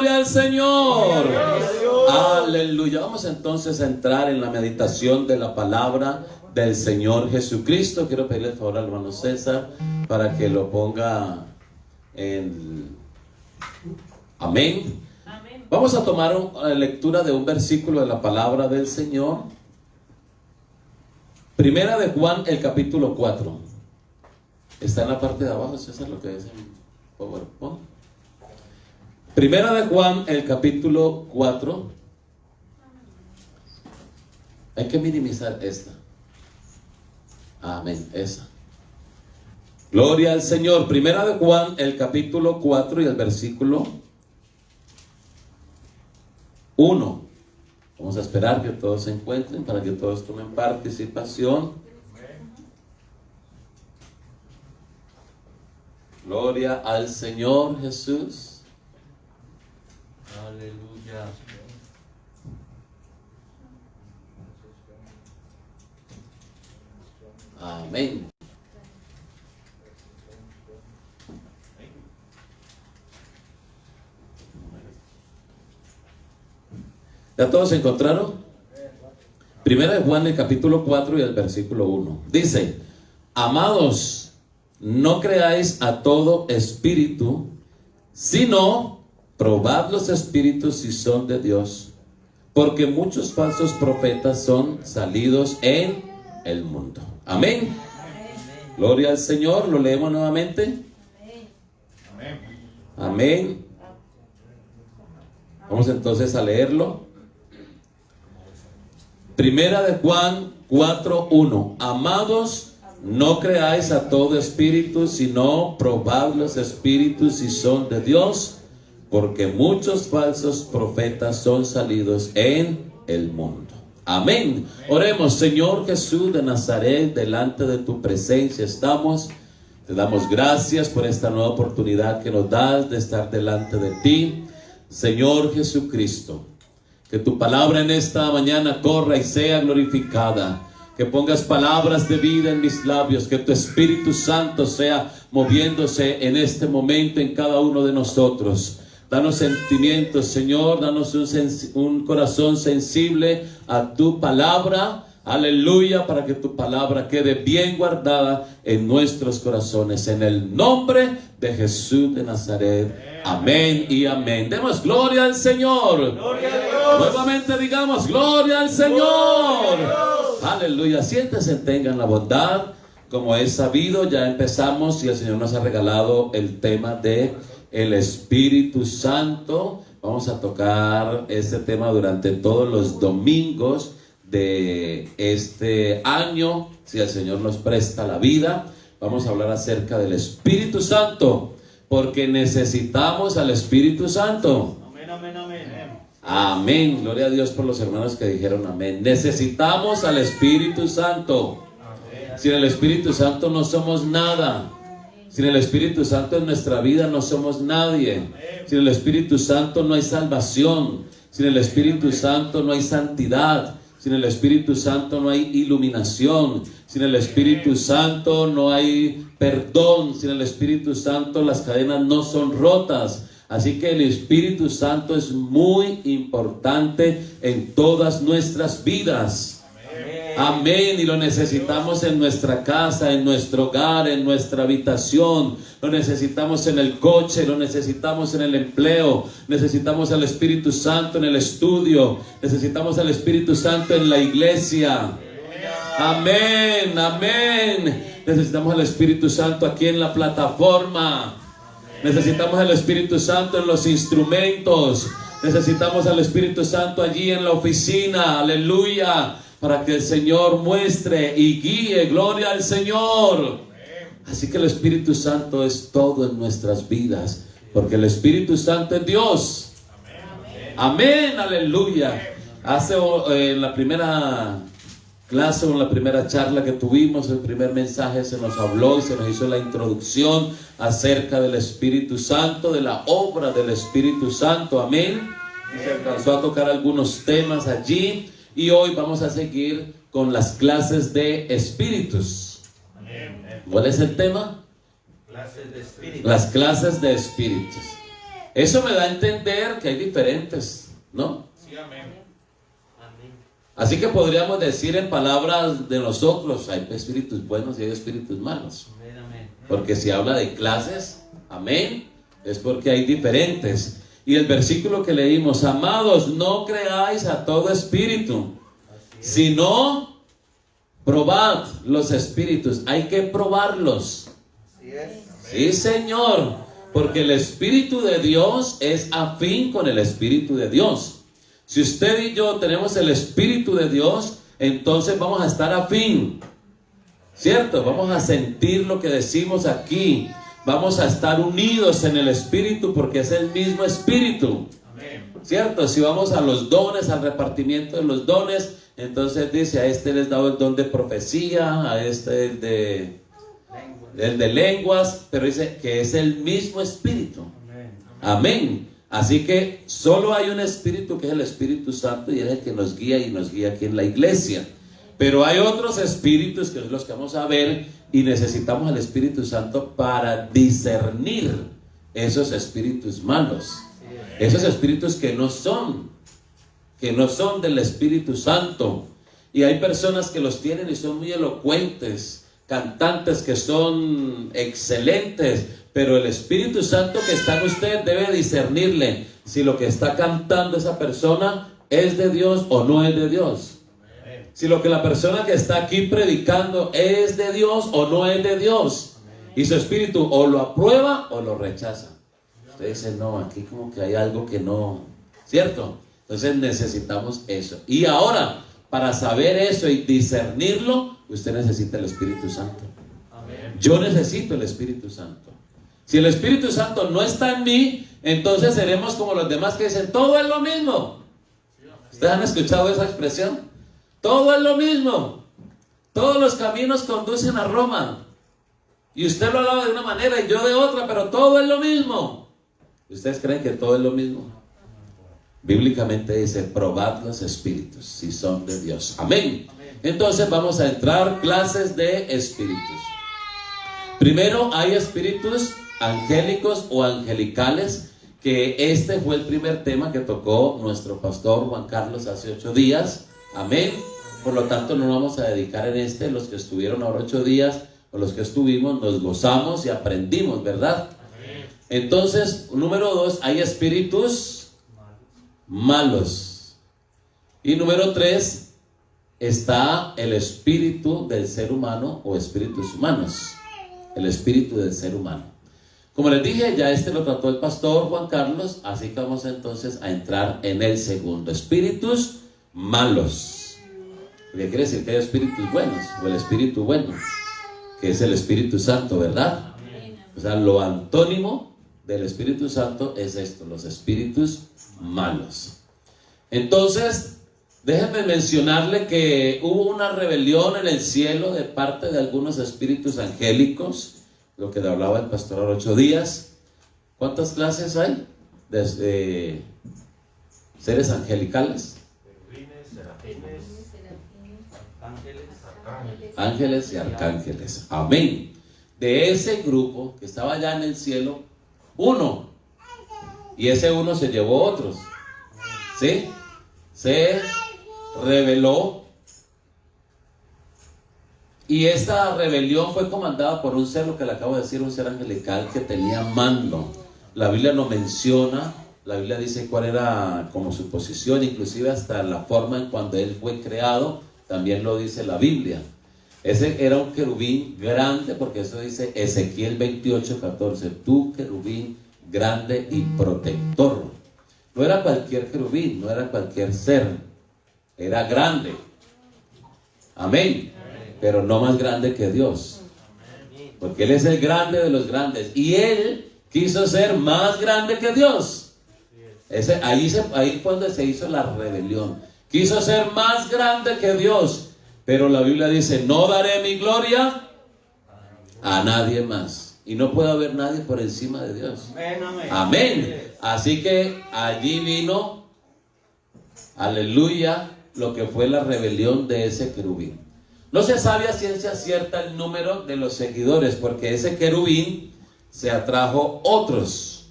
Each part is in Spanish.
al Señor. Aleluya. Vamos entonces a entrar en la meditación de la palabra del Señor Jesucristo. Quiero pedirle el favor al hermano César para que lo ponga en... Amén. Vamos a tomar una lectura de un versículo de la palabra del Señor. Primera de Juan, el capítulo 4. Está en la parte de abajo, César, lo que es en PowerPoint. Primera de Juan, el capítulo 4. Hay que minimizar esta. Amén, esa. Gloria al Señor. Primera de Juan, el capítulo 4 y el versículo 1. Vamos a esperar que todos se encuentren para que todos tomen participación. Gloria al Señor Jesús. Aleluya. Amén. ¿Ya todos se encontraron? Primera de Juan, el capítulo 4 y el versículo 1. Dice: amados, no creáis a todo espíritu, sino probad los espíritus si son de Dios, porque muchos falsos profetas son salidos en el mundo. Amén. Gloria al Señor. Lo leemos nuevamente. Amén. Amén. Vamos entonces a leerlo. Primera de Juan 4:1. Amados, no creáis a todo espíritu, sino probad los espíritus si son de Dios, porque muchos falsos profetas son salidos en el mundo. Amén. Oremos. Señor Jesús de Nazaret, delante de tu presencia estamos. Te damos gracias por esta nueva oportunidad que nos das de estar delante de ti. Señor Jesucristo, que tu palabra en esta mañana corra y sea glorificada. Que pongas palabras de vida en mis labios. Que tu Espíritu Santo sea moviéndose en este momento en cada uno de nosotros. Danos sentimientos, Señor. Danos un corazón sensible a tu palabra. Aleluya, para que tu palabra quede bien guardada en nuestros corazones. En el nombre de Jesús de Nazaret. Amén y amén. Demos gloria al Señor. Gloria a Dios. Nuevamente digamos gloria al Señor. Aleluya. Siéntese, tengan la bondad. Como es sabido, ya empezamos y el Señor nos ha regalado el tema de el Espíritu Santo. Vamos a tocar este tema durante todos los domingos de este año, si el Señor nos presta la vida. Vamos a hablar acerca del Espíritu Santo, porque necesitamos al Espíritu Santo. Amén, amén, amén. Amén. Gloria a Dios por los hermanos que dijeron amén. Necesitamos al Espíritu Santo. Sin el Espíritu Santo no somos nada. Sin el Espíritu Santo en nuestra vida no somos nadie. Sin el Espíritu Santo no hay salvación. Sin el Espíritu Santo no hay santidad. Sin el Espíritu Santo no hay iluminación. Sin el Espíritu Santo no hay perdón. Sin el Espíritu Santo las cadenas no son rotas. Así que el Espíritu Santo es muy importante en todas nuestras vidas. Amén. Y lo necesitamos en nuestra casa, en nuestro hogar, en nuestra habitación. Lo necesitamos en el coche, lo necesitamos en el empleo. Necesitamos al Espíritu Santo en el estudio. Necesitamos al Espíritu Santo en la iglesia. Amén, amén. Necesitamos al Espíritu Santo aquí en la plataforma. Necesitamos al Espíritu Santo en los instrumentos. Necesitamos al Espíritu Santo allí en la oficina. Aleluya. Para que el Señor muestre y guíe. Gloria al Señor. Así que el Espíritu Santo es todo en nuestras vidas, porque el Espíritu Santo es Dios. Amén, aleluya. Hace en la primera clase o en la primera charla que tuvimos, el primer mensaje, se nos habló y se nos hizo la introducción acerca del Espíritu Santo, de la obra del Espíritu Santo. Amén. Y se alcanzó a tocar algunos temas allí. Y hoy vamos a seguir con las clases de espíritus. ¿Cuál es el tema? Clases de espíritus. Las clases de espíritus. Eso me da a entender que hay diferentes, ¿no? Sí, amén. Así que podríamos decir en palabras de nosotros, hay espíritus buenos y hay espíritus malos. Porque si habla de clases, amén, es porque hay diferentes. Y el versículo que leímos, amados, no creáis a todo espíritu, sino probad los espíritus. Hay que probarlos. Sí, Señor, porque el Espíritu de Dios es afín con el Espíritu de Dios. Si usted y yo tenemos el Espíritu de Dios, entonces vamos a estar afín, ¿cierto? Vamos a sentir lo que decimos aquí. Vamos a estar unidos en el Espíritu porque es el mismo Espíritu, ¿cierto? Si vamos a los dones, al repartimiento de los dones, entonces dice, a este les dado el don de profecía, a este el de lenguas, pero dice que es el mismo Espíritu. Amén. Así que solo hay un Espíritu, que es el Espíritu Santo, y es el que nos guía y nos guía aquí en la iglesia. Pero hay otros espíritus que son los que vamos a ver, y necesitamos el Espíritu Santo para discernir esos espíritus malos, esos espíritus que no son del Espíritu Santo. Y hay personas que los tienen y son muy elocuentes, cantantes que son excelentes, pero el Espíritu Santo que está en usted debe discernirle si lo que está cantando esa persona es de Dios o no es de Dios. Si lo que la persona que está aquí predicando es de Dios o no es de Dios. Y su espíritu o lo aprueba o lo rechaza. Usted dice, no, aquí como que hay algo que no, ¿cierto? Entonces necesitamos eso. Y ahora, para saber eso y discernirlo, usted necesita el Espíritu Santo. Yo necesito el Espíritu Santo. Si el Espíritu Santo no está en mí, entonces seremos como los demás que dicen, todo es lo mismo. ¿Ustedes han escuchado esa expresión? Todo es lo mismo. Todos los caminos conducen a Roma. Y usted lo hablaba de una manera y yo de otra, pero todo es lo mismo. ¿Ustedes creen que todo es lo mismo? Bíblicamente dice, probad los espíritus si son de Dios. Amén. Entonces vamos a entrar clases de espíritus. Primero hay espíritus angélicos o angelicales, que este fue el primer tema que tocó nuestro pastor Juan Carlos hace 8 días. Amén. Por lo tanto no nos vamos a dedicar en este. Los que estuvieron ahora 8 días o los que estuvimos nos gozamos y aprendimos, ¿verdad? Entonces, número 2, hay espíritus malos. Y número 3, está el espíritu del ser humano o espíritus humanos. El espíritu del ser humano. Como les dije, ya este lo trató el pastor Juan Carlos, así que vamos entonces a entrar en el segundo. Espíritus malos. ¿Qué quiere decir? Que hay espíritus buenos, o el espíritu bueno, que es el Espíritu Santo, ¿verdad? O sea, lo antónimo del Espíritu Santo es esto, los espíritus malos. Entonces, déjenme mencionarle que hubo una rebelión en el cielo de parte de algunos espíritus angélicos, lo que le hablaba el pastor ahora 8 días. ¿Cuántas clases hay? Desde seres angelicales, ángeles y arcángeles. Amén. De ese grupo que estaba allá en el cielo, uno, y ese uno se llevó otros, ¿sí? Se rebeló, y esta rebelión fue comandada por un ser, lo que le acabo de decir, un ser angelical que tenía mando. La Biblia no menciona, la Biblia dice cuál era como su posición, inclusive hasta la forma en cuando él fue creado, también lo dice la Biblia. Ese era un querubín grande, porque eso dice Ezequiel 28:14, tú querubín grande y protector. No era cualquier querubín, no era cualquier ser, era grande. Amén. Pero no más grande que Dios, porque Él es el grande de los grandes, y Él quiso ser más grande que Dios. Ahí fue donde se hizo la rebelión. Quiso ser más grande que Dios, pero la Biblia dice, no daré mi gloria a nadie más. Y no puede haber nadie por encima de Dios. Amén. Así que allí vino, aleluya, lo que fue la rebelión de ese querubín. No se sabe a ciencia cierta el número de los seguidores, porque ese querubín se atrajo otros.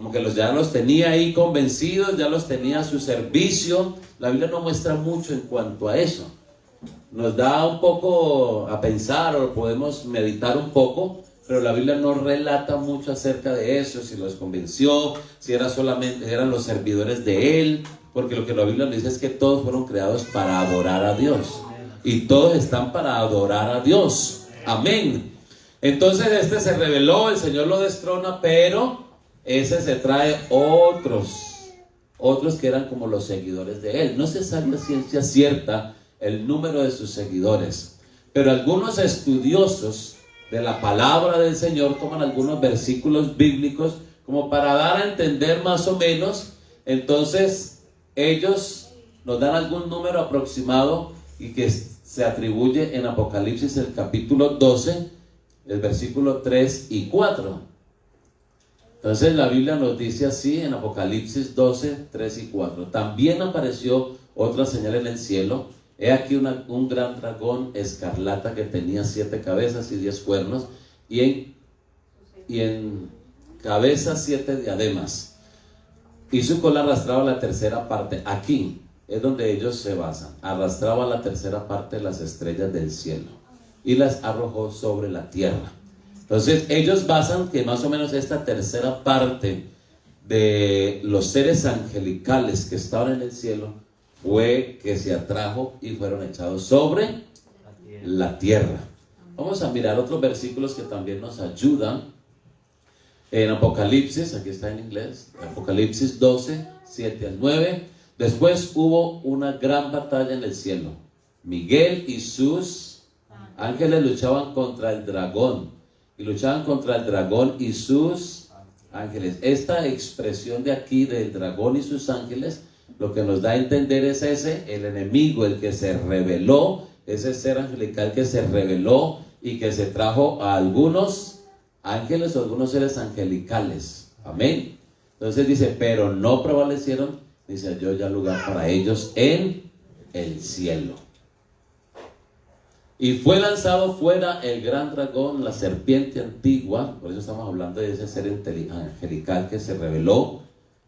como que ya los tenía ahí convencidos, ya los tenía a su servicio. La Biblia no muestra mucho en cuanto a eso. Nos da un poco a pensar, o podemos meditar un poco, pero la Biblia no relata mucho acerca de eso, si los convenció, si eran los servidores de él, porque lo que la Biblia nos dice es que todos fueron creados para adorar a Dios, y todos están para adorar a Dios. Amén. Entonces este se rebeló, el Señor lo destrona, pero ese se trae otros que eran como los seguidores de él. No se sabe a ciencia cierta el número de sus seguidores, pero algunos estudiosos de la palabra del Señor toman algunos versículos bíblicos como para dar a entender más o menos. Entonces ellos nos dan algún número aproximado y que se atribuye en Apocalipsis el capítulo 12, el versículo 3 y 4. Entonces la Biblia nos dice así en Apocalipsis 12, 3 y 4. También apareció otra señal en el cielo. He aquí un gran dragón escarlata que tenía 7 cabezas y 10 cuernos, y en cabezas 7 diademas, y su cola arrastraba la tercera parte. Aquí es donde ellos se basan. Arrastraba la tercera parte de las estrellas del cielo y las arrojó sobre la tierra. Entonces ellos basan que más o menos esta tercera parte de los seres angelicales que estaban en el cielo fue que se atrajo y fueron echados sobre la tierra. Vamos a mirar otros versículos que también nos ayudan. En Apocalipsis, aquí está en inglés, Apocalipsis 12, 7 al 9. Después hubo una gran batalla en el cielo. Miguel y sus ángeles luchaban contra el dragón, y luchaban contra el dragón y sus ángeles. Esta expresión de aquí del dragón y sus ángeles, lo que nos da a entender es el enemigo, el que se rebeló, ese ser angelical que se rebeló y que se trajo a algunos ángeles o algunos seres angelicales. Amén. Entonces dice, pero no prevalecieron, dice, yo ya lugar para ellos en el cielo. Y fue lanzado fuera el gran dragón, la serpiente antigua. Por eso estamos hablando de ese ser angelical que se rebeló.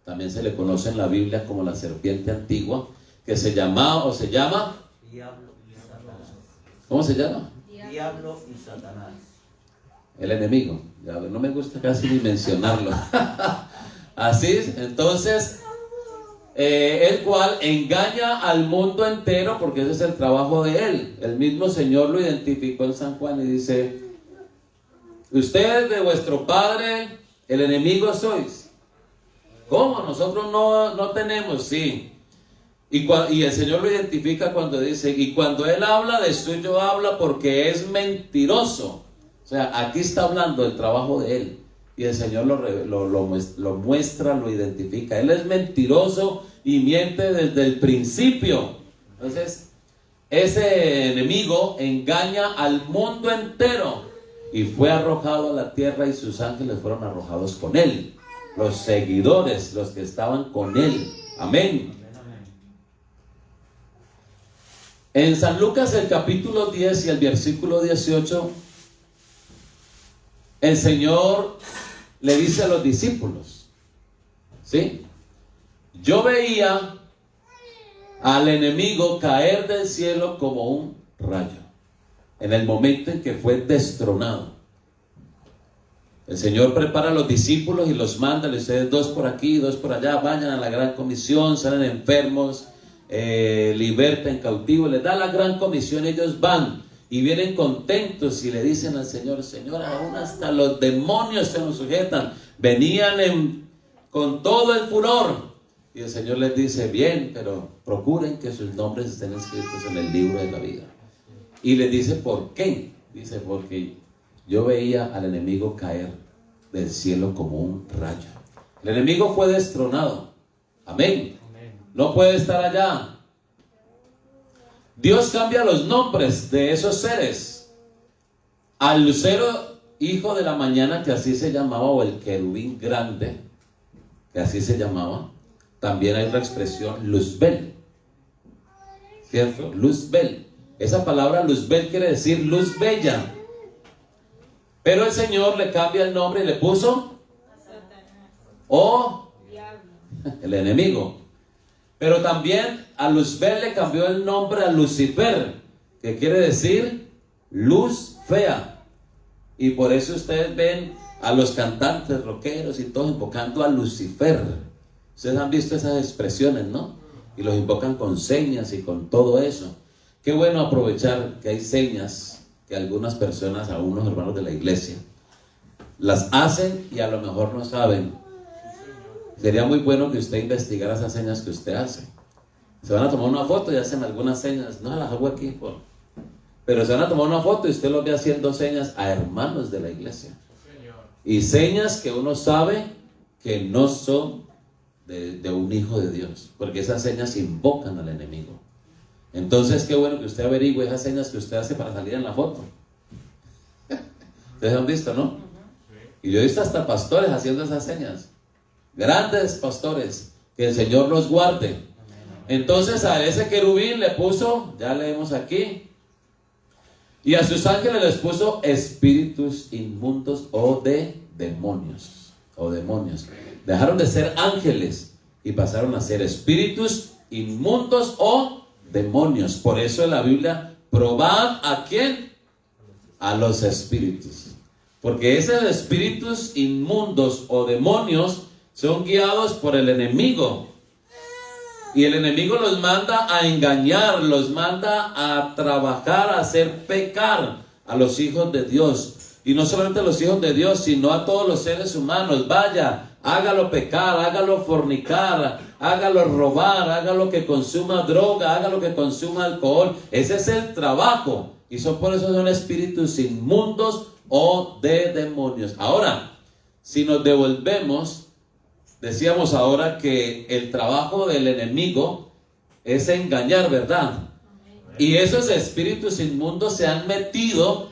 También se le conoce en la Biblia como la serpiente antigua, que se llamaba o se llama Diablo y Satanás. ¿Cómo se llama? Diablo y Satanás. El enemigo. Ya, no me gusta casi ni mencionarlo. Así es. Entonces, el cual engaña al mundo entero, porque ese es el trabajo de él. El mismo Señor lo identificó en San Juan y dice: ustedes de vuestro padre el enemigo sois. ¿Cómo? Nosotros no tenemos, sí. Y el Señor lo identifica cuando dice, y cuando Él habla, de suyo habla porque es mentiroso. O sea, aquí está hablando del trabajo de Él. Y el Señor lo muestra, lo identifica. Él es mentiroso y miente desde el principio. Entonces, ese enemigo engaña al mundo entero. Y fue arrojado a la tierra y sus ángeles fueron arrojados con Él. Los seguidores, los que estaban con Él. Amén. En San Lucas el capítulo 10 y el versículo 18, el Señor le dice a los discípulos, ¿sí? Yo veía al enemigo caer del cielo como un rayo en el momento en que fue destronado. El Señor prepara a los discípulos y los manda, ustedes 2 por aquí, 2 por allá, vayan a la gran comisión, salen enfermos, liberten cautivos, les da la gran comisión. Ellos van y vienen contentos y le dicen al Señor: Señor, aún hasta los demonios se nos sujetan. Venían con todo el furor, y el Señor les dice: bien, pero procuren que sus nombres estén escritos en el libro de la vida. Y les dice: ¿por qué? Dice: porque yo veía al enemigo caer del cielo como un rayo. El enemigo fue destronado. Amén. No puede estar allá. Dios cambia los nombres de esos seres. Al lucero, hijo de la mañana, que así se llamaba, o el querubín grande, que así se llamaba, también hay una expresión, Luzbel, ¿cierto? Luzbel. Esa palabra Luzbel quiere decir luz bella. Pero el Señor le cambia el nombre y le puso o el enemigo. Pero también a Luzbel le cambió el nombre a Lucifer, que quiere decir luz fea. Y por eso ustedes ven a los cantantes rockeros y todos invocando a Lucifer. Ustedes han visto esas expresiones, ¿no? Y los invocan con señas y con todo eso. Qué bueno aprovechar que hay señas que algunas personas, algunos hermanos de la iglesia, las hacen y a lo mejor no saben. Sería muy bueno que usted investigara esas señas que usted hace. Se van a tomar una foto y hacen algunas señas. No, las hago aquí. Pero se van a tomar una foto y usted lo ve haciendo señas a hermanos de la iglesia. Y señas que uno sabe que no son de un hijo de Dios. Porque esas señas invocan al enemigo. Entonces, qué bueno que usted averigüe esas señas que usted hace para salir en la foto. Ustedes han visto, ¿no? Y yo he visto hasta pastores haciendo esas señas. Grandes pastores, que el Señor los guarde. Entonces a ese querubín le puso, ya leemos aquí, y a sus ángeles les puso espíritus inmundos o demonios. Dejaron de ser ángeles y pasaron a ser espíritus inmundos o demonios. Por eso en la Biblia, probad ¿a quién? A los espíritus. Porque esos espíritus inmundos o demonios son guiados por el enemigo. Y el enemigo los manda a engañar, los manda a trabajar, a hacer pecar a los hijos de Dios. Y no solamente a los hijos de Dios, sino a todos los seres humanos. Vaya, hágalo pecar, hágalo fornicar, hágalo robar, hágalo que consuma droga, hágalo que consuma alcohol. Ese es el trabajo. Y por eso son espíritus inmundos o de demonios. Ahora, si nos devolvemos, decíamos ahora que el trabajo del enemigo es engañar, ¿verdad? Y esos espíritus inmundos se han metido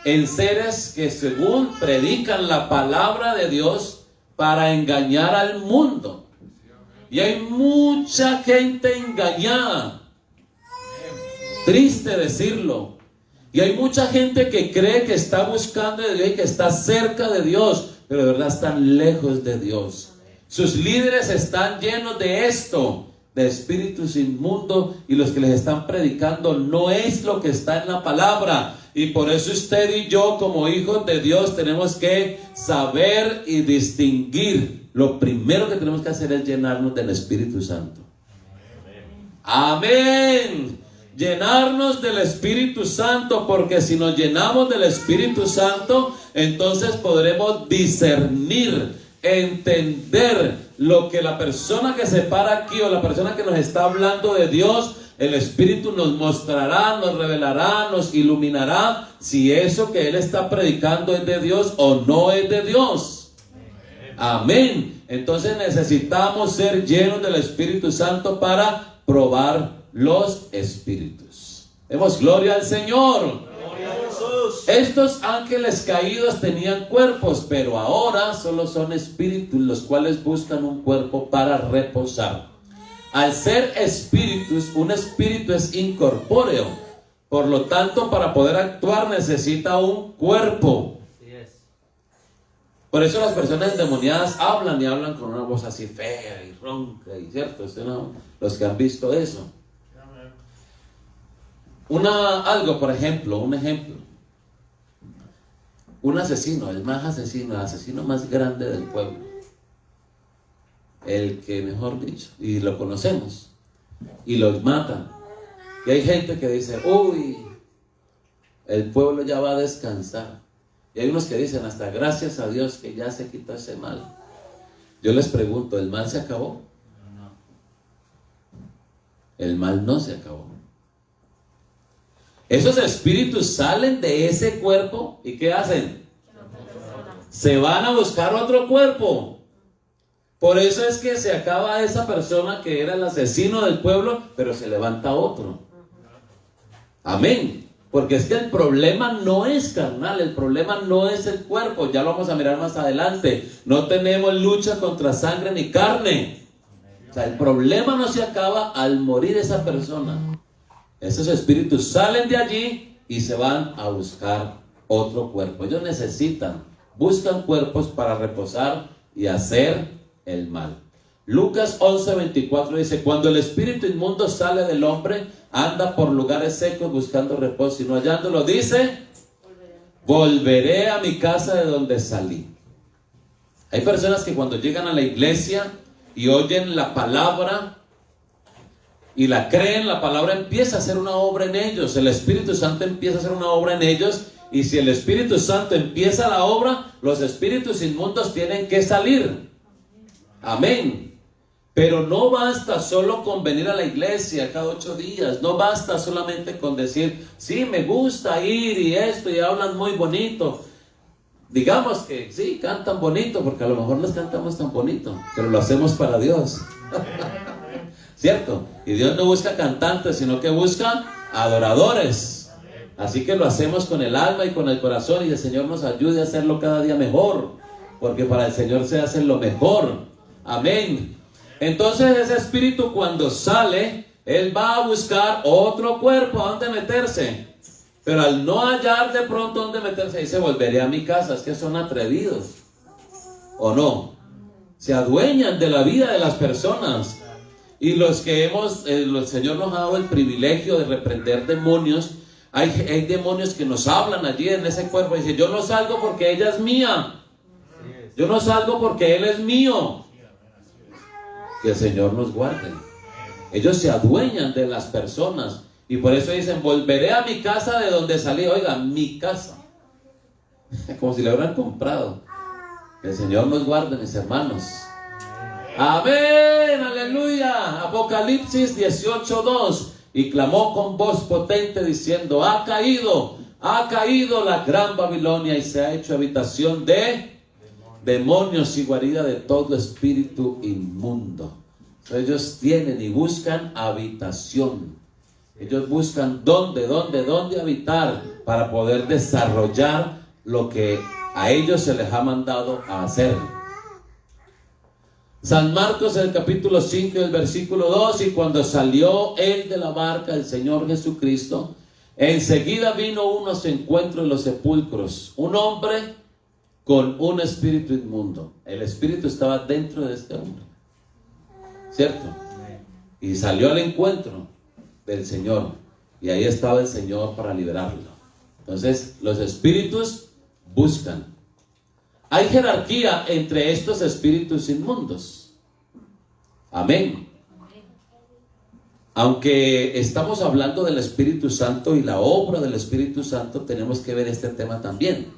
en seres que según predican la palabra de Dios para engañar al mundo. Y hay mucha gente engañada. Triste decirlo. Y hay mucha gente que cree que está buscando de Dios y que está cerca de Dios, pero de verdad están lejos de Dios. Sus líderes están llenos de esto, de espíritus inmundos, y los que les están predicando no es lo que está en la palabra. Y por eso usted y yo, como hijos de Dios, tenemos que saber y distinguir. Lo primero que tenemos que hacer es llenarnos del Espíritu Santo. Amén. Llenarnos del Espíritu Santo, porque si nos llenamos del Espíritu Santo, entonces podremos discernir, entender lo que la persona que se para aquí o la persona que nos está hablando de Dios, el Espíritu nos mostrará, nos revelará, nos iluminará si eso que Él está predicando es de Dios o no es de Dios. Amén. Entonces necesitamos ser llenos del Espíritu Santo para probar los espíritus. Demos gloria al Señor. Gloria a Jesús. Estos ángeles caídos tenían cuerpos, pero ahora solo son espíritus, los cuales buscan un cuerpo para reposar. Al ser espíritus, un espíritu es incorpóreo. Por lo tanto, para poder actuar necesita un cuerpo. Así es. Por eso las personas endemoniadas hablan y hablan con una voz así fea y ronca, y cierto, ¿no? Los que han visto eso. Un ejemplo. Un asesino, el asesino más grande del pueblo. El que, mejor dicho, y lo conocemos, y los matan. Y hay gente que dice, uy, el pueblo ya va a descansar. Y hay unos que dicen, hasta gracias a Dios que ya se quitó ese mal. Yo les pregunto, ¿el mal se acabó? No. El mal no se acabó. Esos espíritus salen de ese cuerpo y ¿qué hacen? Se van a buscar otro cuerpo. Por eso es que se acaba esa persona que era el asesino del pueblo, pero se levanta otro. Amén. Porque es que el problema no es carnal, el problema no es el cuerpo. Ya lo vamos a mirar más adelante. No tenemos lucha contra sangre ni carne. O sea, el problema no se acaba al morir esa persona. Esos espíritus salen de allí y se van a buscar otro cuerpo. Ellos buscan cuerpos para reposar y hacer el mal. Lucas 11:24 dice: cuando el espíritu inmundo sale del hombre, anda por lugares secos buscando reposo, y no hallándolo, dice: volveré a mi casa de donde salí. Hay personas que cuando llegan a la iglesia y oyen la palabra y la creen, la palabra empieza a hacer una obra en ellos. El Espíritu Santo empieza a hacer una obra en ellos. Y si el Espíritu Santo empieza la obra, los espíritus inmundos tienen que salir. Amén. Pero no basta solo con venir a la iglesia cada 8 días. No basta solamente con decir: sí, me gusta ir y esto, y hablan muy bonito. Digamos que sí, cantan bonito, porque a lo mejor no cantamos tan bonito, pero lo hacemos para Dios. ¿Cierto? Y Dios no busca cantantes, sino que busca adoradores. Así que lo hacemos con el alma y con el corazón, y el Señor nos ayude a hacerlo cada día mejor, porque para el Señor se hace lo mejor. Amén. Entonces ese espíritu, cuando sale, él va a buscar otro cuerpo a donde meterse. Pero al no hallar de pronto donde meterse, dice: volveré a mi casa. Es que son atrevidos, ¿o no? Se adueñan de la vida de las personas. Y los que el Señor nos ha dado el privilegio de reprender demonios. Hay demonios que nos hablan allí en ese cuerpo y dicen: yo no salgo porque ella es mía, yo no salgo porque él es mío. Que el Señor nos guarde. Ellos se adueñan de las personas, y por eso dicen: volveré a mi casa de donde salí. Oiga, mi casa, como si la hubieran comprado. Que el Señor nos guarde, mis hermanos. Amén, aleluya. Apocalipsis 18:2. Y clamó con voz potente diciendo: ha caído la gran Babilonia, y se ha hecho habitación de demonios y guarida de todo espíritu inmundo. Ellos tienen y buscan habitación. Ellos buscan dónde habitar, para poder desarrollar lo que a ellos se les ha mandado a hacer. San Marcos, el capítulo 5, el versículo 2: y cuando salió él de la barca, el Señor Jesucristo, enseguida vino uno a su encuentro en los sepulcros, un hombre con un espíritu inmundo. El espíritu estaba dentro de este hombre, ¿cierto? Y salió al encuentro del Señor, y ahí estaba el Señor para liberarlo. Entonces, los espíritus buscan. Hay jerarquía entre estos espíritus inmundos. Amén. Aunque estamos hablando del Espíritu Santo y la obra del Espíritu Santo, tenemos que ver este tema también.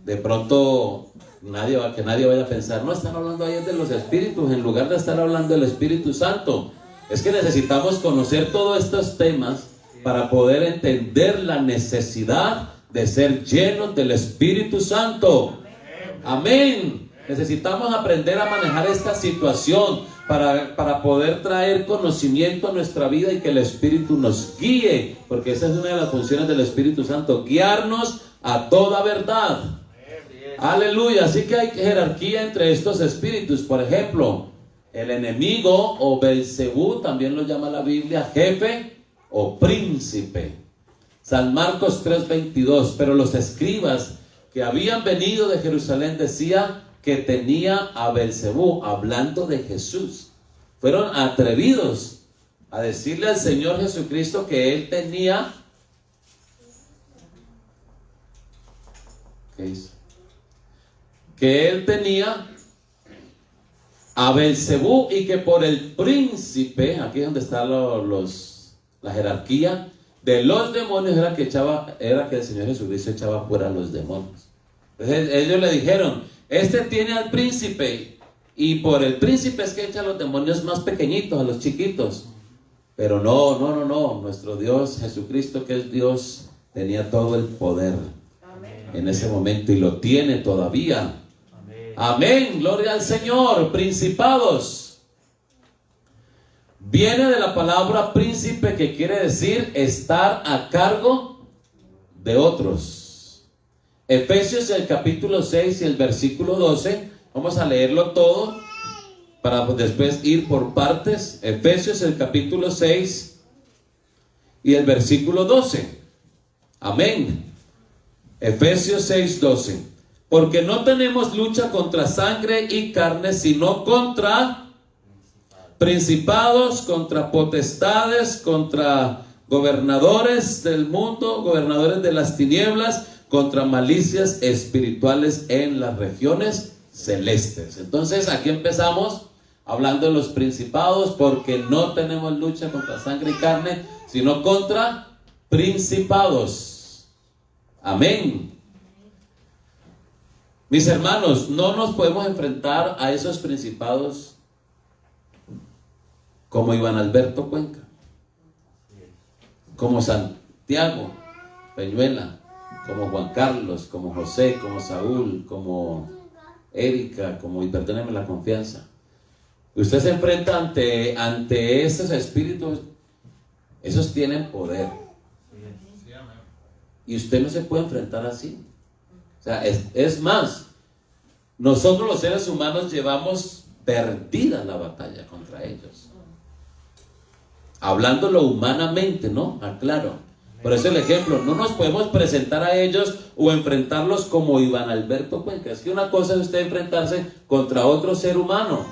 De pronto que nadie vaya a pensar: no, están hablando ahí de los espíritus, en lugar de estar hablando del Espíritu Santo. Es que necesitamos conocer todos estos temas para poder entender la necesidad de ser llenos del Espíritu Santo. Amén. Necesitamos aprender a manejar esta situación para poder traer conocimiento a nuestra vida y que el Espíritu nos guíe, porque esa es una de las funciones del Espíritu Santo: guiarnos a toda verdad. Aleluya. Así que hay jerarquía entre estos espíritus. Por ejemplo, el enemigo, o Belcebú, también lo llama la Biblia, jefe o príncipe. San Marcos 3:22. Pero los escribas que habían venido de Jerusalén decía que tenía a Belcebú, hablando de Jesús. Fueron atrevidos a decirle al Señor Jesucristo que él tenía, ¿qué hizo? Que él tenía a Belcebú, y que por el príncipe, aquí es donde está la jerarquía de los demonios, era que el Señor Jesucristo echaba fuera a los demonios. Entonces ellos le dijeron: este tiene al príncipe, y por el príncipe es que echa a los demonios más pequeñitos, a los chiquitos. Pero no, nuestro Dios Jesucristo, que es Dios, tenía todo el poder en ese momento, y lo tiene todavía. Amén, gloria al Señor. Principados viene de la palabra príncipe, que quiere decir estar a cargo de otros. Efesios, el capítulo 6 y el versículo 12. Vamos a leerlo todo para después ir por partes. Efesios, el capítulo 6 y el versículo 12. Amén. Efesios 6:12. Porque no tenemos lucha contra sangre y carne, sino contra principados, contra potestades, contra gobernadores del mundo, gobernadores de las tinieblas, contra malicias espirituales en las regiones celestes. Entonces aquí empezamos hablando de los principados, porque no tenemos lucha contra sangre y carne, sino contra principados. Amén. Mis hermanos, no nos podemos enfrentar a esos principados como Iván Alberto Cuenca, como Santiago Peñuela, como Juan Carlos, como José, como Saúl, como Erika, como, y perdónenme la confianza. Usted se enfrenta ante esos espíritus, esos tienen poder. Y usted no se puede enfrentar así. O sea, es más, nosotros los seres humanos llevamos perdida la batalla contra ellos. Hablándolo humanamente, ¿no? Aclaro. Por eso el ejemplo, no nos podemos presentar a ellos o enfrentarlos como Iván Alberto Cuenca. Es que una cosa es usted enfrentarse contra otro ser humano.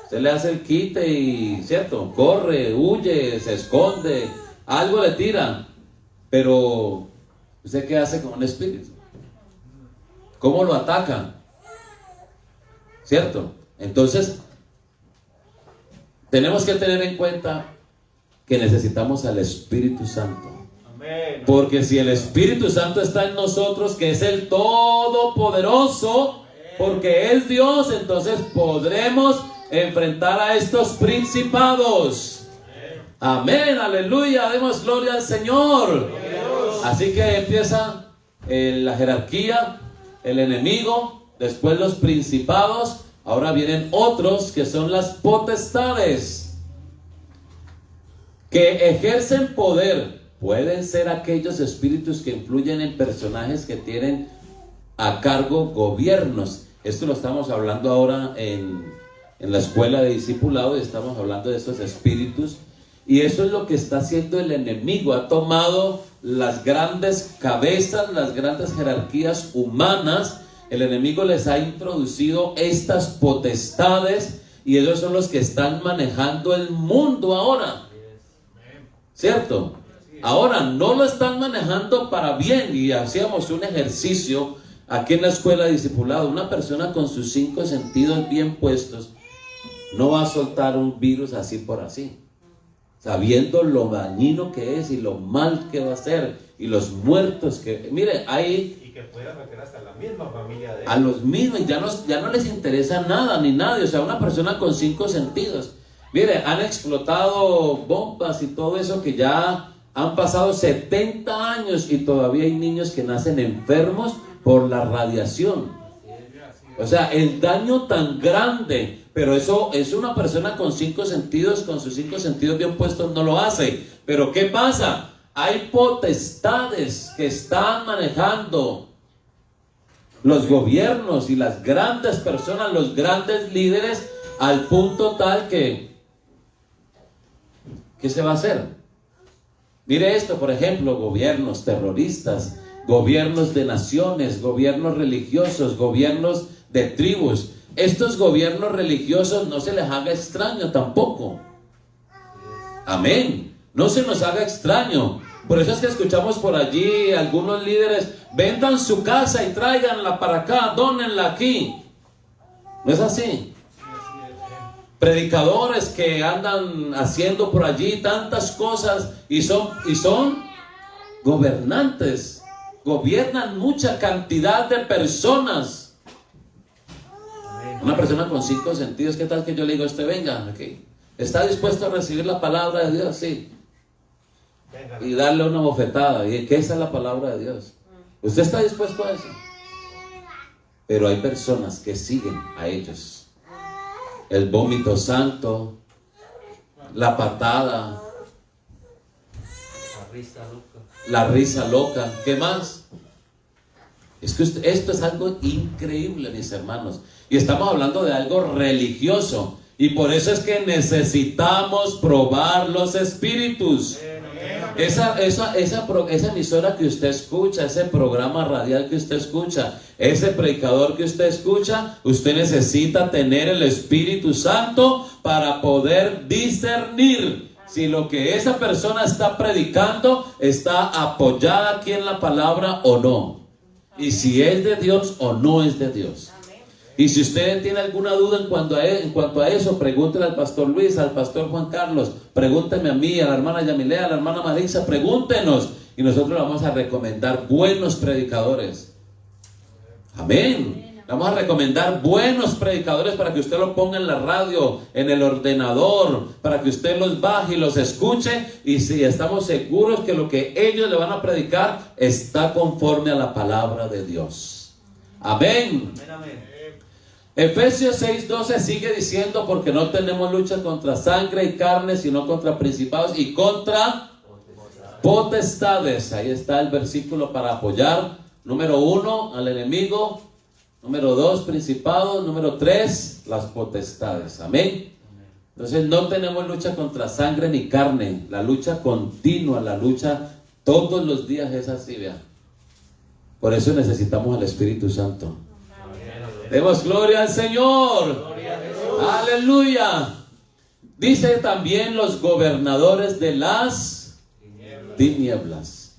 Usted le hace el quite y, ¿cierto? Corre, huye, se esconde, algo le tira. Pero, ¿usted qué hace con un espíritu? ¿Cómo lo ataca? ¿Cierto? Entonces, tenemos que tener en cuenta que necesitamos al Espíritu Santo. Amén. Porque si el Espíritu Santo está en nosotros, que es el Todopoderoso, porque es Dios, entonces podremos enfrentar a estos principados. Amén, aleluya, demos gloria al Señor. Así que empieza la jerarquía, el enemigo, después los principados, ahora vienen otros que son las potestades, que ejercen poder. Pueden ser aquellos espíritus que influyen en personajes que tienen a cargo gobiernos. Esto lo estamos hablando ahora en la escuela de discipulado, y estamos hablando de estos espíritus. Y eso es lo que está haciendo el enemigo. Ha tomado las grandes cabezas, las grandes jerarquías humanas. El enemigo les ha introducido estas potestades, y ellos son los que están manejando el mundo ahora. ¿Cierto? Ahora no lo están manejando para bien. Y hacíamos un ejercicio aquí en la escuela de discipulado. Una persona con sus 5 sentidos bien puestos no va a soltar un virus así por así, sabiendo lo dañino que es y lo mal que va a hacer, y los muertos que, mire, hay, y que puede afectar hasta la misma familia de él. a los mismos, ya no les interesa nada ni nadie. O sea, una persona con 5 sentidos, mire, han explotado bombas y todo eso, que ya han pasado 70 años y todavía hay niños que nacen enfermos por la radiación. O sea, el daño tan grande. Pero eso es una persona con 5 sentidos, con sus 5 sentidos bien puestos, no lo hace. Pero ¿qué pasa? Hay potestades que están manejando los gobiernos y las grandes personas, los grandes líderes, al punto tal que ¿qué se va a hacer? Mire esto, por ejemplo, gobiernos terroristas, gobiernos de naciones, gobiernos religiosos, gobiernos de tribus. Estos gobiernos religiosos no se les haga extraño tampoco. Amén. No se nos haga extraño. Por eso es que escuchamos por allí algunos líderes: vendan su casa y tráiganla para acá, dónenla aquí. ¿No es así? Predicadores que andan haciendo por allí tantas cosas y son gobernantes, gobiernan mucha cantidad de personas. Una persona con 5 sentidos, ¿qué tal que yo le digo a usted: venga aquí, ¿está dispuesto a recibir la palabra de Dios? Sí. Y darle una bofetada, y que esa es la palabra de Dios. ¿Usted está dispuesto a eso? Pero hay personas que siguen a ellos. El vómito santo, la patada, la risa loca, ¿qué más? Es que esto es algo increíble, mis hermanos. Y estamos hablando de algo religioso. Y por eso es que necesitamos probar los espíritus. Esa emisora que usted escucha, ese programa radial que usted escucha, ese predicador que usted escucha, usted necesita tener el Espíritu Santo para poder discernir si lo que esa persona está predicando está apoyada aquí en la palabra o no, y si es de Dios o no es de Dios. Y si usted tiene alguna duda en cuanto a eso, pregúntele al pastor Luis, al pastor Juan Carlos, pregúnteme a mí, a la hermana Yamilea, a la hermana Marisa, pregúntenos y nosotros le vamos a recomendar buenos predicadores. Amén. Vamos a recomendar buenos predicadores para que usted lo ponga en la radio, en el ordenador, para que usted los baje y los escuche, y si estamos seguros que lo que ellos le van a predicar está conforme a la palabra de Dios. Amén. Amén, amén. Efesios 6:12 sigue diciendo: porque no tenemos lucha contra sangre y carne, sino contra principados y contra potestades. Ahí está el versículo para apoyar. Número 1, al enemigo. Número 2, principados. Número 3, las potestades. Amén. Entonces no tenemos lucha contra sangre ni carne. La lucha continua, la lucha todos los días es así, vea. Por eso necesitamos al Espíritu Santo. Demos gloria al Señor. Gloria a Jesús. Aleluya. Dice también los gobernadores de las tinieblas.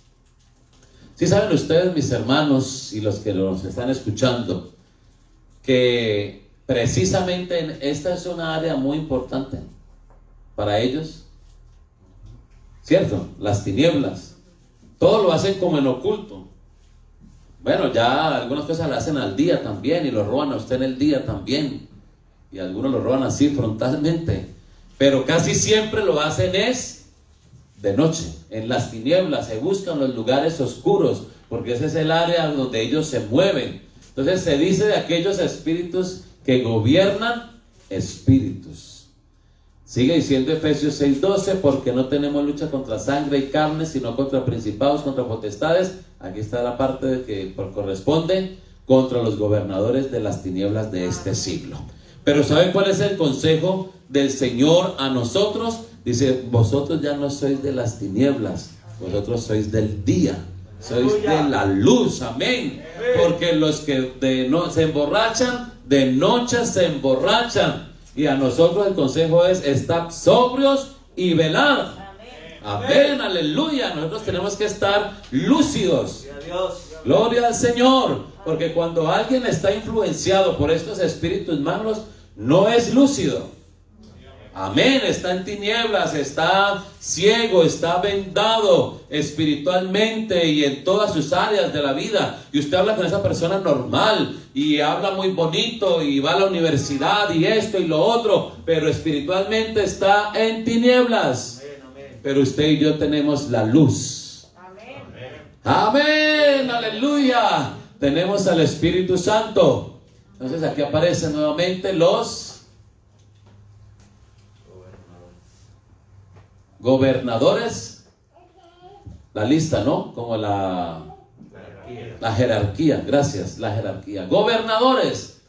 Si saben ustedes, mis hermanos, y los que nos están escuchando, que precisamente esta es una área muy importante para ellos, ¿cierto? Las tinieblas. Todo lo hacen como en oculto. Bueno, ya algunas cosas las hacen al día también, y lo roban a usted en el día también, y algunos lo roban así frontalmente, pero casi siempre lo hacen es de noche, en las tinieblas. Se buscan los lugares oscuros, porque ese es el área donde ellos se mueven. Entonces se dice de aquellos espíritus que gobiernan espíritus. Sigue diciendo Efesios 6:12: porque no tenemos lucha contra sangre y carne, sino contra principados, contra potestades. Aquí está la parte de que corresponde contra los gobernadores de las tinieblas de este siglo. Pero ¿saben cuál es el consejo del Señor a nosotros? Dice: vosotros ya no sois de las tinieblas, vosotros sois del día, sois de la luz. Amén. Porque los que se emborrachan, de noche se emborrachan. Y a nosotros el consejo es: estar sobrios y velad. Amén, aleluya. Nosotros tenemos que estar lúcidos. Gloria al Señor. Porque cuando alguien está influenciado por estos espíritus malos, no es lúcido. Amén, está en tinieblas, está ciego, está vendado espiritualmente y en todas sus áreas de la vida. Y usted habla con esa persona normal y habla muy bonito y va a la universidad y esto y lo otro, pero espiritualmente está en tinieblas. Pero usted y yo tenemos la luz. Amén, aleluya. Tenemos al Espíritu Santo. Entonces aquí aparecen nuevamente los gobernadores. La lista, ¿no? Como la jerarquía. Gracias, la jerarquía. Gobernadores.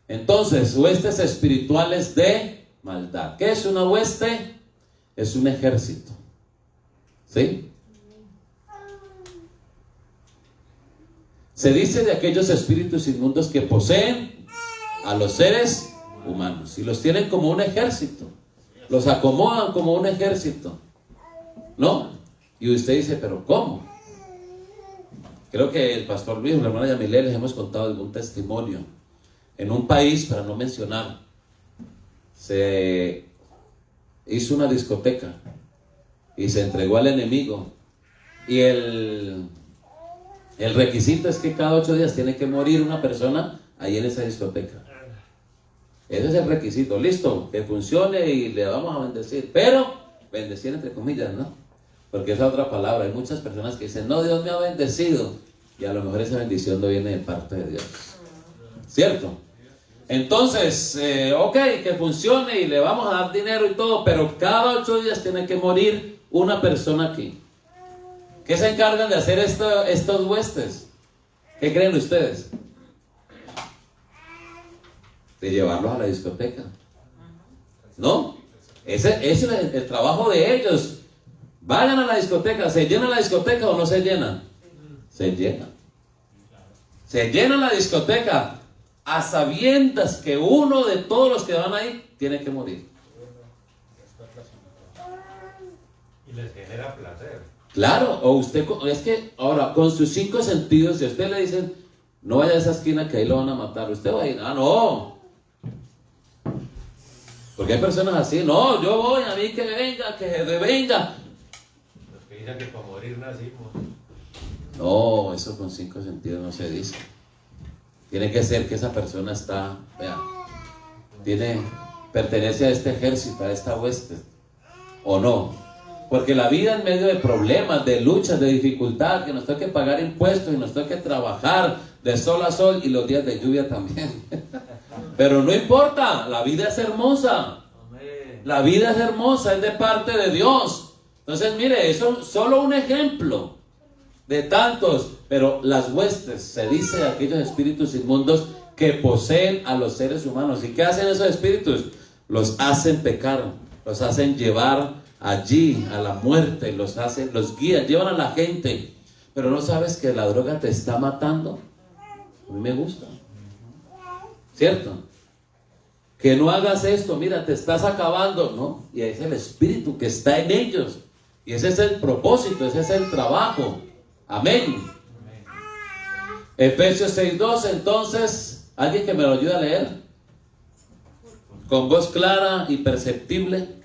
Entonces, huestes espirituales de maldad. ¿Qué es una hueste? Es un ejército. ¿Sí? Se dice de aquellos espíritus inmundos que poseen a los seres humanos y los tienen como un ejército. Los acomodan como un ejército, ¿no? Y usted dice: ¿pero cómo? Creo que el pastor Luis, la hermana Yamilé, les hemos contado algún testimonio. En un país, para no mencionar, se hizo una discoteca y se entregó al enemigo. Y el requisito es que cada 8 días tiene que morir una persona ahí en esa discoteca. Ese es el requisito. Listo, que funcione y le vamos a bendecir. Pero, bendecir entre comillas, ¿no? Porque esa otra palabra. Hay muchas personas que dicen: no, Dios me ha bendecido. Y a lo mejor esa bendición no viene de parte de Dios. ¿Cierto? Entonces, ok, que funcione y le vamos a dar dinero y todo, pero cada 8 días tiene que morir una persona aquí. ¿Qué se encargan de hacer estos huestes? ¿Qué creen ustedes? De llevarlos a la discoteca. ¿No? Ese es el trabajo de ellos. Vayan a la discoteca. ¿Se llena la discoteca o no se llena? Se llena. Se llena la discoteca a sabiendas que uno de todos los que van ahí tiene que morir. Y les genera placer. Claro, o usted, es que ahora con sus 5 sentidos, si a usted le dicen, no vaya a esa esquina que ahí lo van a matar, usted va a ir, no. Porque hay personas así, no, yo voy, a mí que venga, que se venga. Los que dicen que para morir nacimos. No, eso con 5 sentidos no se dice. Tiene que ser que esa persona está, vea, pertenece a este ejército, a esta hueste, o no. Porque la vida en medio de problemas, de luchas, de dificultad, que nos toque pagar impuestos y nos toque trabajar de sol a sol y los días de lluvia también. Pero no importa, la vida es hermosa. La vida es hermosa, es de parte de Dios. Entonces, mire, eso es solo un ejemplo de tantos, pero las huestes, se dice de aquellos espíritus inmundos que poseen a los seres humanos. ¿Y qué hacen esos espíritus? Los hacen pecar, los hacen llevar allí a la muerte, los guían, llevan a la gente. Pero no sabes que la droga te está matando. A mí me gusta, ¿cierto? Que no hagas esto, mira, te estás acabando, ¿no? Y es el espíritu que está en ellos. Y ese es el propósito, ese es el trabajo. Amén. Efesios 6:2, entonces, alguien que me lo ayude a leer. Con voz clara y perceptible.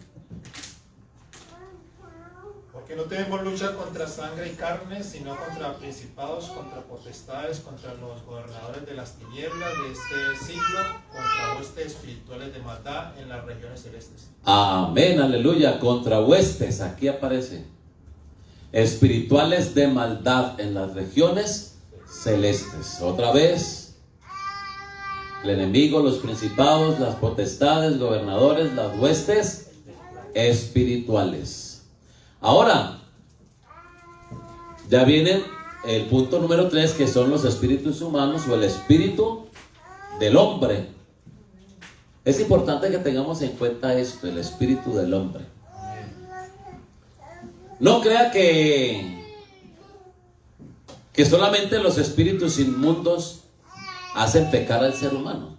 Porque no tenemos lucha contra sangre y carne, sino contra principados, contra potestades, contra los gobernadores de las tinieblas de este siglo, contra huestes espirituales de maldad en las regiones celestes. Amén, aleluya, contra huestes, aquí aparece. Espirituales de maldad en las regiones celestes. Otra vez, el enemigo, los principados, las potestades, gobernadores, las huestes espirituales. Ahora, ya viene el punto número 3, que son los espíritus humanos o el espíritu del hombre. Es importante que tengamos en cuenta esto, el espíritu del hombre. No crea que solamente los espíritus inmundos hacen pecar al ser humano.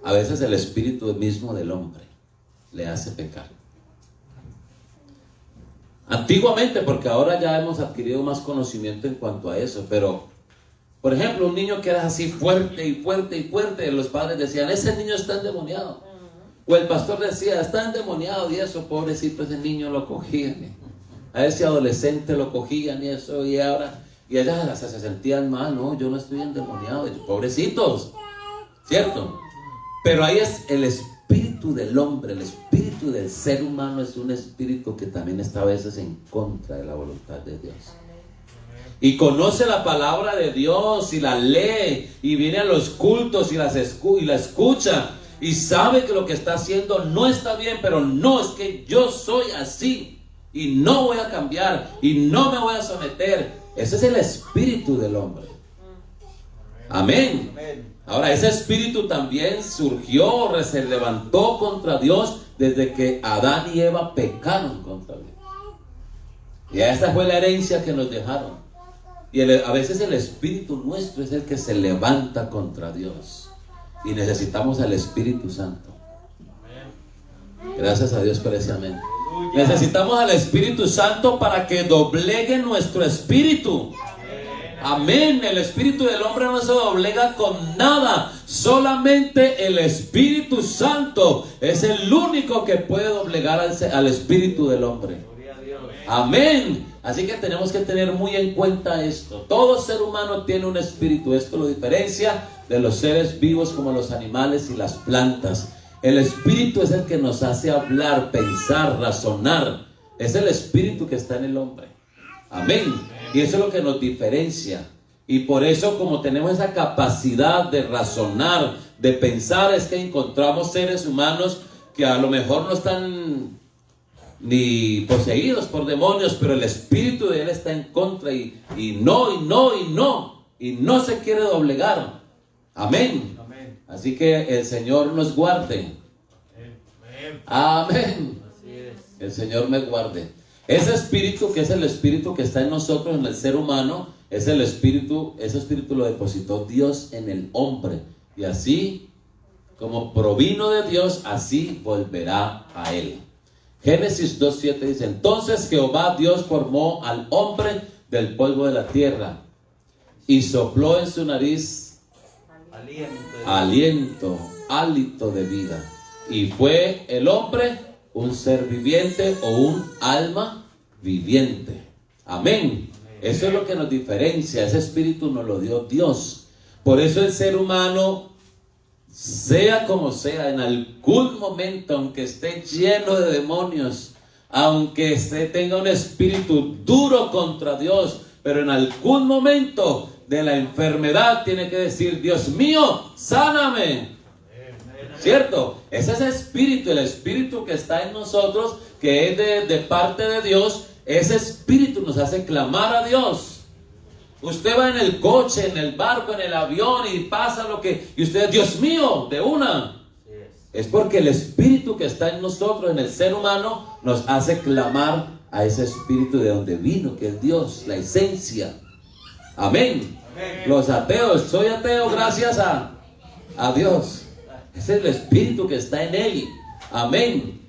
A veces el espíritu mismo del hombre le hace pecar. Antiguamente, porque ahora ya hemos adquirido más conocimiento en cuanto a eso, pero, por ejemplo, un niño que era así fuerte y fuerte y fuerte, los padres decían, ese niño está endemoniado. O el pastor decía, está endemoniado, y eso, pobrecito, ese niño lo cogían. A ese adolescente lo cogían y eso, y ahora, y ellas se sentían mal, no, yo no estoy endemoniado, pobrecitos, ¿cierto? Pero ahí es el espíritu del hombre, el espíritu del ser humano es un espíritu que también está a veces en contra de la voluntad de Dios. Y conoce la palabra de Dios y la lee y viene a los cultos y la escucha y sabe que lo que está haciendo no está bien, pero no, es que yo soy así y no voy a cambiar y no me voy a someter. Ese es el espíritu del hombre. Amén. Ahora, ese espíritu también surgió, se levantó contra Dios desde que Adán y Eva pecaron contra Dios. Y esa fue la herencia que nos dejaron. Y a veces el espíritu nuestro es el que se levanta contra Dios. Y necesitamos al Espíritu Santo. Gracias a Dios por ese amén. Necesitamos al Espíritu Santo para que doblegue nuestro espíritu. Amén. El espíritu del hombre no se doblega con nada. Solamente el Espíritu Santo es el único que puede doblegar al espíritu del hombre. Amén. Así que tenemos que tener muy en cuenta esto. Todo ser humano tiene un espíritu. Esto lo diferencia de los seres vivos como los animales y las plantas. El espíritu es el que nos hace hablar, pensar, razonar. Es el espíritu que está en el hombre. Amén. Y eso es lo que nos diferencia. Y por eso, como tenemos esa capacidad de razonar, de pensar, es que encontramos seres humanos que a lo mejor no están ni poseídos por demonios, pero el espíritu de él está en contra y no se quiere doblegar. Amén. Amén. Así que el Señor nos guarde. Amén. Amén. Así es. El Señor me guarde. Ese espíritu, que es el espíritu que está en nosotros, en el ser humano, es el espíritu, ese espíritu lo depositó Dios en el hombre. Y así como provino de Dios, así volverá a él. Génesis 2:7 dice: entonces Jehová Dios formó al hombre del polvo de la tierra y sopló en su nariz hálito de vida. Y fue el hombre un ser viviente o un alma viviente. Amén. Eso es lo que nos diferencia. Ese espíritu nos lo dio Dios. Por eso el ser humano, sea como sea, en algún momento, aunque esté lleno de demonios, aunque tenga un espíritu duro contra Dios, pero en algún momento de la enfermedad tiene que decir: Dios mío, sáname. ¿Cierto? Ese es el espíritu que está en nosotros, que es de parte de Dios. Ese espíritu nos hace clamar a Dios. Usted va en el coche, en el barco, en el avión y pasa y usted, Dios mío, de una. Es porque el espíritu que está en nosotros, en el ser humano, nos hace clamar a ese espíritu de donde vino, que es Dios, la esencia. Amén. Amén. Los ateos, soy ateo gracias a Dios. Ese es el espíritu que está en él. Amén.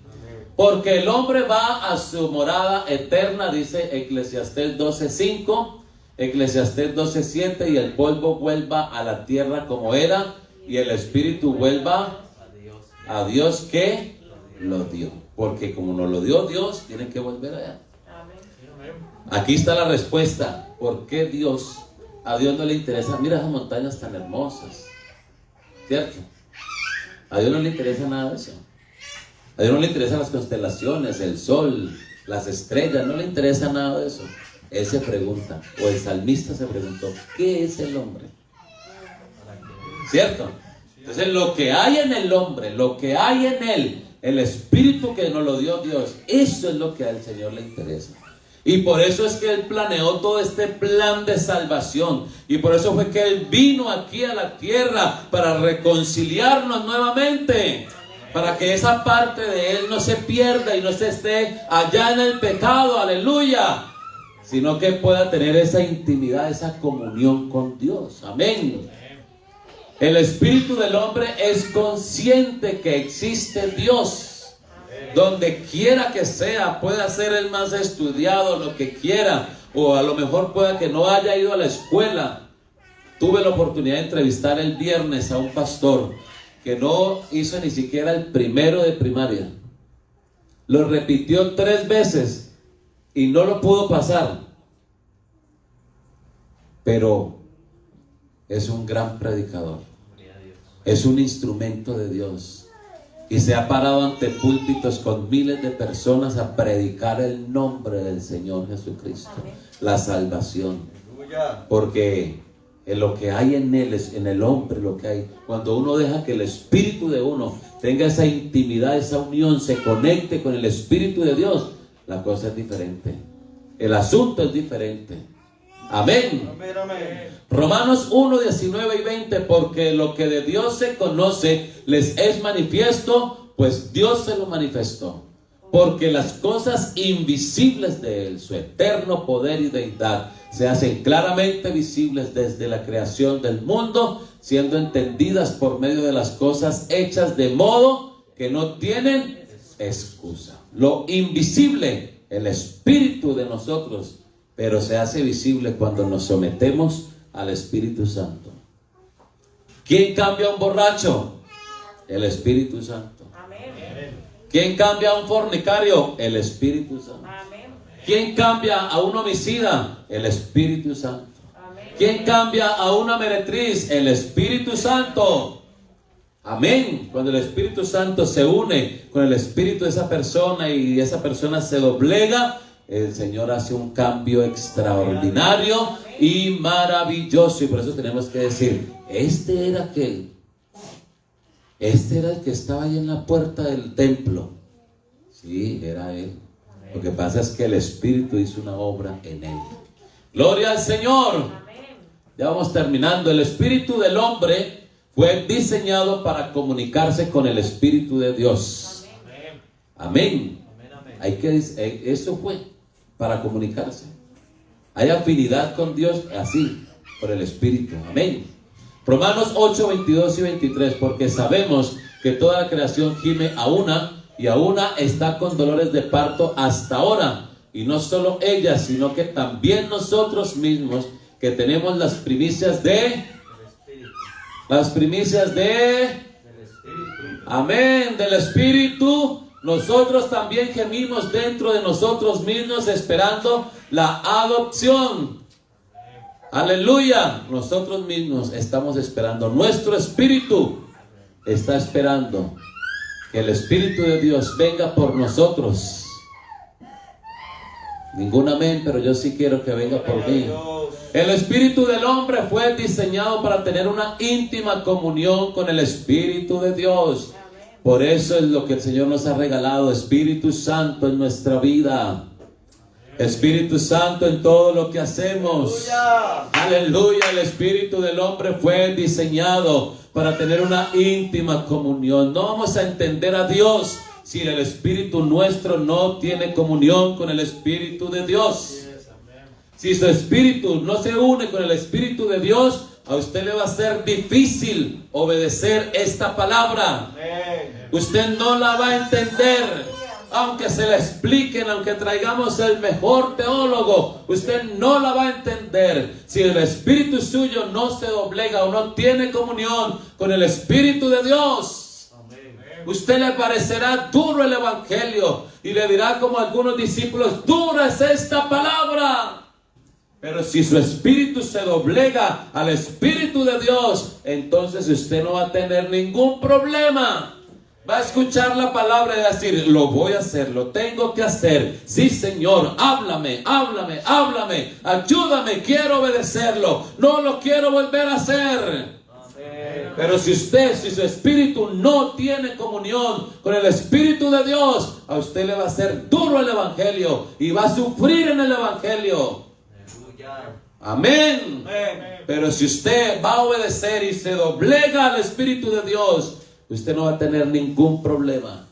Porque el hombre va a su morada eterna, dice Eclesiastés 12:5, Eclesiastés 12:7, y el polvo vuelva a la tierra como era, y el espíritu vuelva a Dios que lo dio. Porque como nos lo dio Dios, tiene que volver allá. Aquí está la respuesta. ¿Por qué a Dios no le interesa? Mira esas montañas tan hermosas, ¿cierto? A Dios no le interesa nada de eso. A Dios no le interesan las constelaciones, el sol, las estrellas, no le interesa nada de eso. Él se pregunta, o el salmista se preguntó: ¿qué es el hombre? ¿Cierto? Entonces lo que hay en el hombre, lo que hay en él, el espíritu que nos lo dio Dios, eso es lo que al Señor le interesa. Y por eso es que Él planeó todo este plan de salvación. Y por eso fue que Él vino aquí a la tierra para reconciliarnos nuevamente. Para que esa parte de Él no se pierda y no se esté allá en el pecado, aleluya. Sino que pueda tener esa intimidad, esa comunión con Dios. Amén. El espíritu del hombre es consciente que existe Dios. Donde quiera que sea, pueda ser el más estudiado, lo que quiera, o a lo mejor pueda que no haya ido a la escuela. Tuve la oportunidad de entrevistar el viernes a un pastor que no hizo ni siquiera el primero de primaria. Lo repitió 3 veces y no lo pudo pasar. Pero es un gran predicador. Es un instrumento de Dios. Y se ha parado ante púlpitos con miles de personas a predicar el nombre del Señor Jesucristo. Amén. La salvación. Porque en lo que hay en él, en el hombre, lo que hay, cuando uno deja que el espíritu de uno tenga esa intimidad, esa unión, se conecte con el espíritu de Dios, la cosa es diferente. El asunto es diferente. Amén. Amén, amén. Romanos 1, 19 y 20, porque lo que de Dios se conoce les es manifiesto, pues Dios se lo manifestó. Porque las cosas invisibles de Él, su eterno poder y deidad, se hacen claramente visibles desde la creación del mundo, siendo entendidas por medio de las cosas hechas, de modo que no tienen excusa. Lo invisible, el espíritu de nosotros, pero se hace visible cuando nos sometemos al Espíritu Santo. ¿Quién cambia a un borracho? El Espíritu Santo. Amén. ¿Quién cambia a un fornicario? El Espíritu Santo. Amén. ¿Quién cambia a un homicida? El Espíritu Santo. Amén. ¿Quién cambia a una meretriz? El Espíritu Santo. Amén. Cuando el Espíritu Santo se une con el espíritu de esa persona y esa persona se doblega, el Señor hace un cambio extraordinario y maravilloso. Y por eso tenemos que decir: este era aquel, este era el que estaba ahí en la puerta del templo. Sí, era él. Lo que pasa es que el Espíritu hizo una obra en él. Gloria al Señor. Ya vamos terminando. El espíritu del hombre fue diseñado para comunicarse con el Espíritu de Dios. Amén. Hay que, eso fue. para comunicarse. Hay afinidad con Dios así, por el Espíritu. Amén. Romanos 8, 22 y 23, porque sabemos que toda la creación gime a una, y a una está con dolores de parto hasta ahora. Y no solo ella, sino que también nosotros mismos, que tenemos las primicias de... Amén, del Espíritu. Nosotros también gemimos dentro de nosotros mismos esperando la adopción. Aleluya. Nosotros mismos estamos esperando. Nuestro espíritu está esperando que el Espíritu de Dios venga por nosotros. Ningún amén, pero yo sí quiero que venga por mí. El espíritu del hombre fue diseñado para tener una íntima comunión con el Espíritu de Dios. Por eso es lo que el Señor nos ha regalado, Espíritu Santo en nuestra vida. Espíritu Santo en todo lo que hacemos. Aleluya. El espíritu del hombre fue diseñado para tener una íntima comunión. No vamos a entender a Dios si el espíritu nuestro no tiene comunión con el Espíritu de Dios. Si su espíritu no se une con el Espíritu de Dios, a usted le va a ser difícil obedecer esta palabra. Usted no la va a entender. Aunque se la expliquen, aunque traigamos el mejor teólogo, usted no la va a entender. Si el espíritu suyo no se doblega o no tiene comunión con el Espíritu de Dios, usted le parecerá duro el evangelio y le dirá como algunos discípulos: dura es esta palabra. Pero si su espíritu se doblega al Espíritu de Dios, entonces usted no va a tener ningún problema. Va a escuchar la palabra y decir: lo voy a hacer, lo tengo que hacer. Sí, Señor, háblame, háblame, háblame. Ayúdame, quiero obedecerlo. No lo quiero volver a hacer. Pero si su espíritu no tiene comunión con el Espíritu de Dios, a usted le va a ser duro el evangelio y va a sufrir en el evangelio. Amén. Pero si usted va a obedecer y se doblega al Espíritu de Dios, usted no va a tener ningún problema.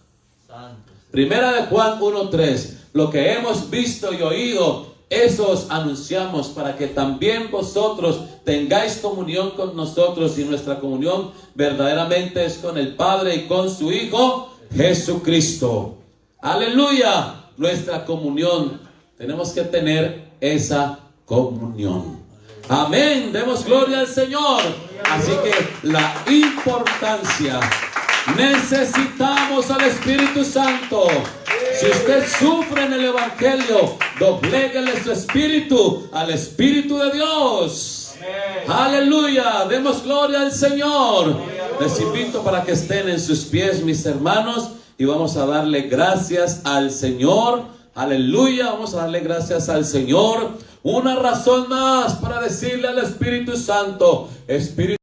Primera de Juan 1:3. Lo que hemos visto y oído, eso os anunciamos, para que también vosotros tengáis comunión con nosotros, y nuestra comunión verdaderamente es con el Padre y con su Hijo Jesucristo. Aleluya. Nuestra comunión, tenemos que tener esa comunión. Amén. Demos gloria al Señor. Así que la importancia, necesitamos al Espíritu Santo. Si usted sufre en el evangelio, dobléguele su espíritu al Espíritu de Dios. Aleluya. Demos gloria al Señor. Les invito para que estén en sus pies, mis hermanos, y vamos a darle gracias al Señor. Aleluya. Vamos a darle gracias al Señor. Una razón más para decirle al Espíritu Santo: Espíritu